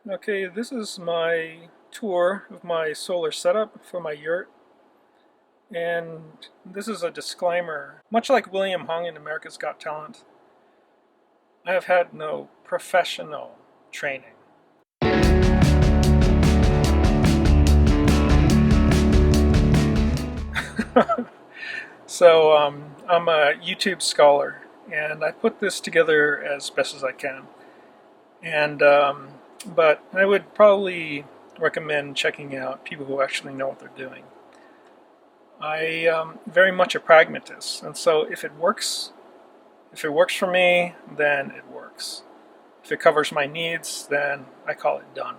Okay, this is my tour of my solar setup for my yurt, and this is a disclaimer. Much like William Hung in America's Got Talent, I have had no professional training. I'm a YouTube scholar, and I put this together as best as I can. And but I would probably recommend checking out people who actually know what they're doing. I am very much a pragmatist, and so if it works for me, then it works. If it covers my needs, then I call it done.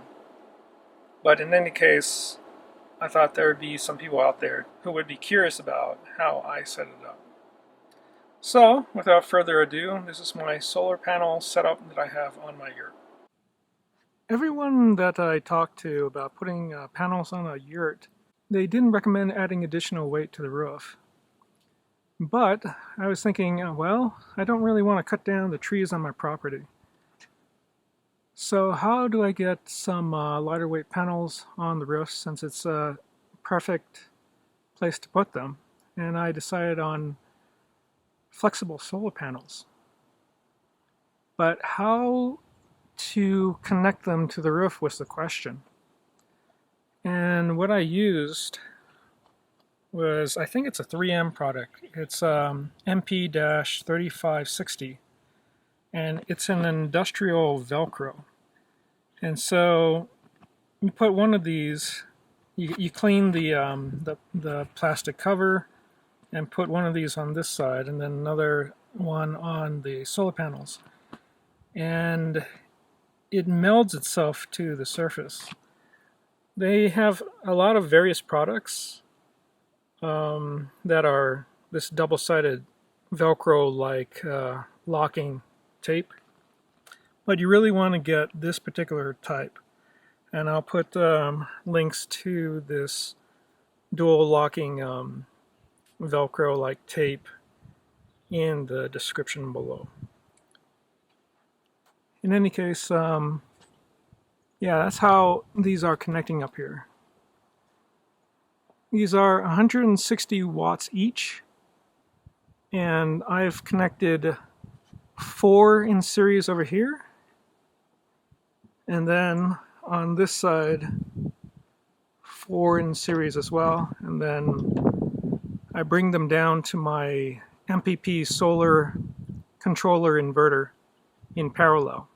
But in any case, I thought there would be some people out there who would be curious about how I set it up. So, without further ado, this is my solar panel setup that I have on my yurt. Everyone that I talked to about putting panels on a yurt, they didn't recommend adding additional weight to the roof. But I was thinking, well, I don't really want to cut down the trees on my property. So how do I get some lighter weight panels on the roof, since it's a perfect place to put them? And I decided on flexible solar panels. But how to connect them to the roof was the question. And what I used was, I think it's a 3M product. It's MP-3560, and it's an industrial Velcro. And so you put one of these, you clean the plastic cover and put one of these on this side and then another one on the solar panels. And it melds itself to the surface. They have a lot of various products that are this double-sided velcro-like locking tape, but you really want to get this particular type, and I'll put links to this dual locking velcro-like tape in the description below. In any case, yeah, that's how these are connecting up here. These are 160 watts each, and I've connected 4 in series over here, and then on this side 4 in series as well, and then I bring them down to my MPP Solar Controller inverter in parallel.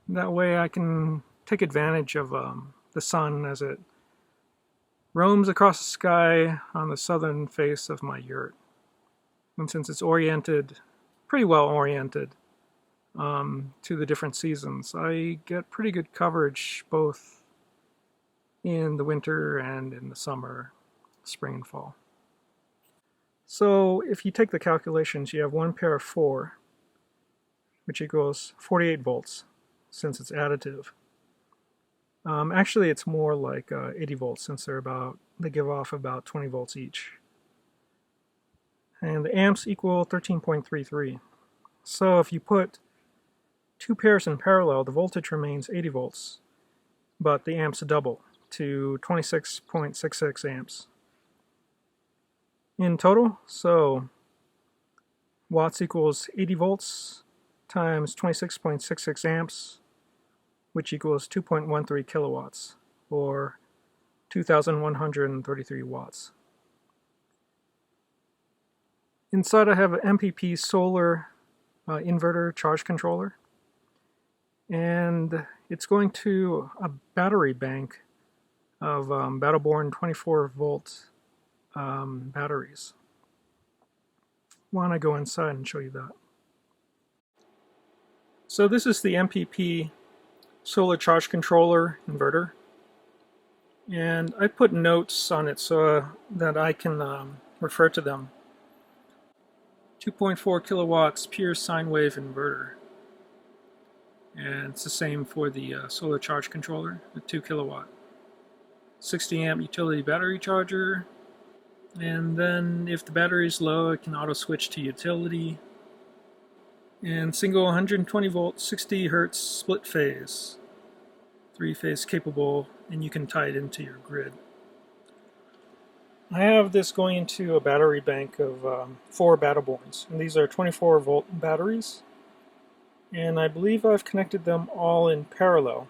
That way I can take advantage of the sun as it roams across the sky on the southern face of my yurt. And since it's oriented, pretty well oriented to the different seasons, I get pretty good coverage both in the winter and in the summer, spring and fall. So if you take the calculations, you have 1 pair of 4, which equals 48 volts, since it's additive. Actually, it's more like 80 volts, since they give off about 20 volts each. And the amps equal 13.33. So if you put 2 pairs in parallel, the voltage remains 80 volts, but the amps double to 26.66 amps. In total, so watts equals 80 volts times 26.66 amps, which equals 2.13 kilowatts, or 2,133 watts. Inside I have an MPP Solar Inverter Charge Controller, and it's going to a battery bank of Battleborn 24-volt batteries. Why don't I go inside and show you that? So this is the MPP Solar Charge Controller inverter, and I put notes on it so that I can refer to them. 2.4 kilowatts pure sine wave inverter, and it's the same for the solar charge controller, the 2 kilowatt. 60 amp utility battery charger, and then if the battery is low, it can auto switch to utility. And single 120 volt 60 hertz split phase. three-phase capable, and you can tie it into your grid. I have this going into a battery bank of 4 Battleborns, and these are 24-volt batteries, and I believe I've connected them all in parallel.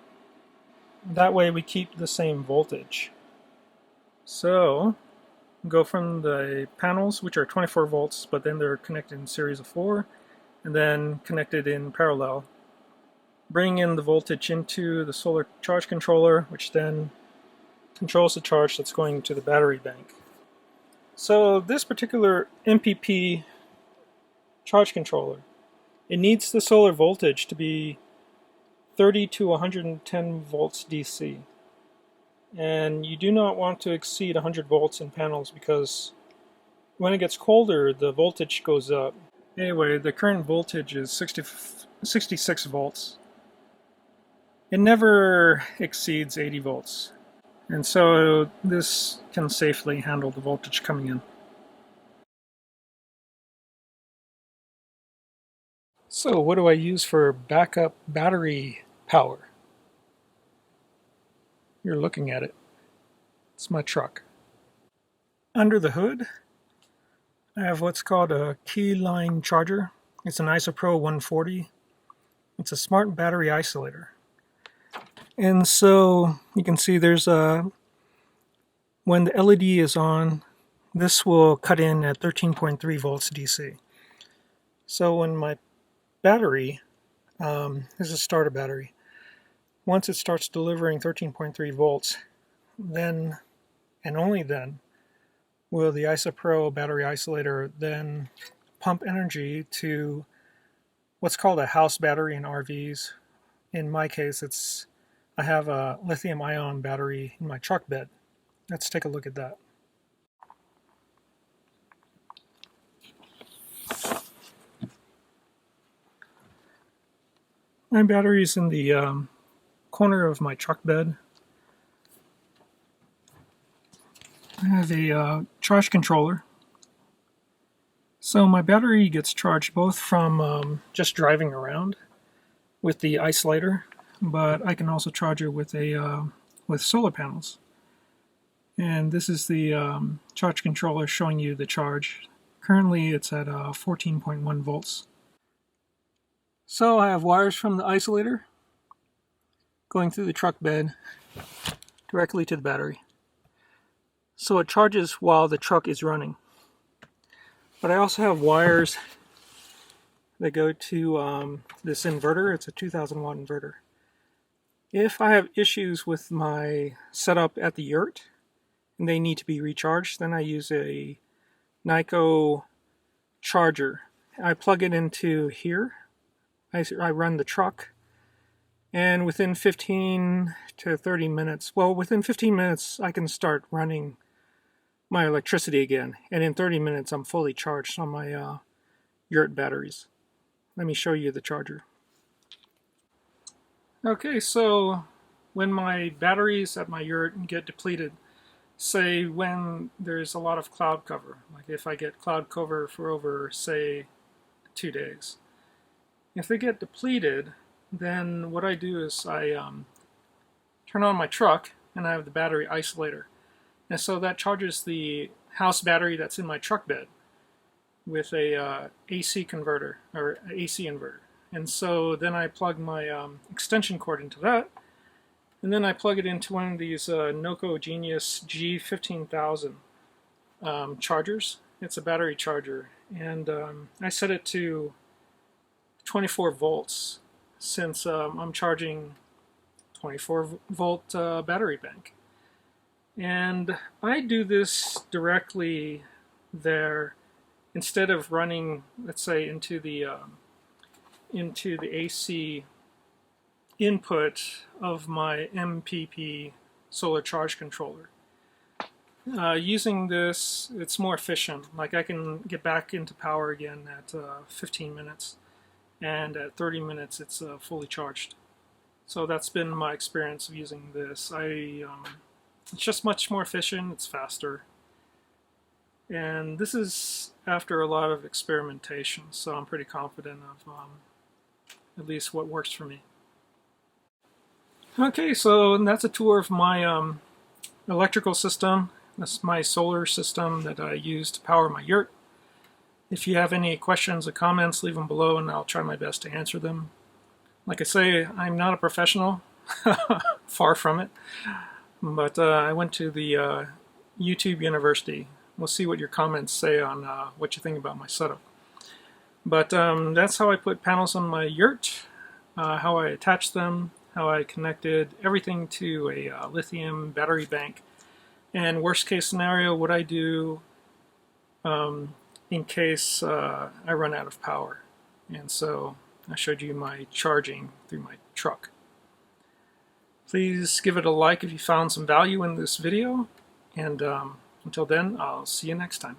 That way we keep the same voltage. So go from the panels, which are 24 volts, but then they're connected in series of 4, and then connected in parallel. Bring in the voltage into the solar charge controller, which then controls the charge that's going to the battery bank. So this particular MPP charge controller, it needs the solar voltage to be 30 to 110 volts DC. And you do not want to exceed 100 volts in panels because when it gets colder, the voltage goes up. Anyway, the current voltage is 66 volts. It never exceeds 80 volts. And so this can safely handle the voltage coming in. So what do I use for backup battery power? You're looking at it. It's my truck. Under the hood, I have what's called a keyline charger. It's an IsoPro 140. It's a smart battery isolator. And so you can see there's when the LED is on, this will cut in at 13.3 volts DC. So when my battery, this is a starter battery, once it starts delivering 13.3 volts, then and only then will the IsoPro battery isolator then pump energy to what's called a house battery in RVs. In my case, I have a lithium ion battery in my truck bed. Let's take a look at that. My battery is in the corner of my truck bed. I have a charge controller. So my battery gets charged both from just driving around with the isolator, but I can also charge it with with solar panels. And this is the charge controller showing you the charge. Currently it's at 14.1 volts. So I have wires from the isolator going through the truck bed directly to the battery. So it charges while the truck is running. But I also have wires that go to this inverter. It's a 2000 watt inverter. If I have issues with my setup at the Yurt and they need to be recharged, then I use a Nyko charger. I plug it into here. I run the truck, and within 15 to 30 minutes, well, within 15 minutes I can start running my electricity again, and in 30 minutes I'm fully charged on my Yurt batteries. Let me show you the charger. Okay, so when my batteries at my Yurt get depleted, say when there's a lot of cloud cover, like if I get cloud cover for over, say, 2 days, if they get depleted, then what I do is I turn on my truck and I have the battery isolator. And so that charges the house battery that's in my truck bed with a AC converter or AC inverter. And so then I plug my extension cord into that, and then I plug it into one of these Noco Genius G15000 chargers. It's a battery charger, and I set it to 24 volts since I'm charging 24 volt battery bank. And I do this directly there instead of running, let's say, into the AC input of my MPP Solar Charge Controller. Using this, it's more efficient. Like I can get back into power again at 15 minutes, and at 30 minutes it's fully charged. So that's been my experience of using this. It's just much more efficient, it's faster. And this is after a lot of experimentation, so I'm pretty confident of at least what works for me. Okay, so that's a tour of my electrical system. That's my solar system that I use to power my yurt. If you have any questions or comments, leave them below and I'll try my best to answer them. Like I say, I'm not a professional, far from it, but I went to the YouTube University. We'll see what your comments say on what you think about my setup. But that's how I put panels on my yurt, how I attached them, how I connected everything to a lithium battery bank, and worst case scenario, what I do in case I run out of power. And so I showed you my charging through my truck. Please give it a like if you found some value in this video, and until then, I'll see you next time.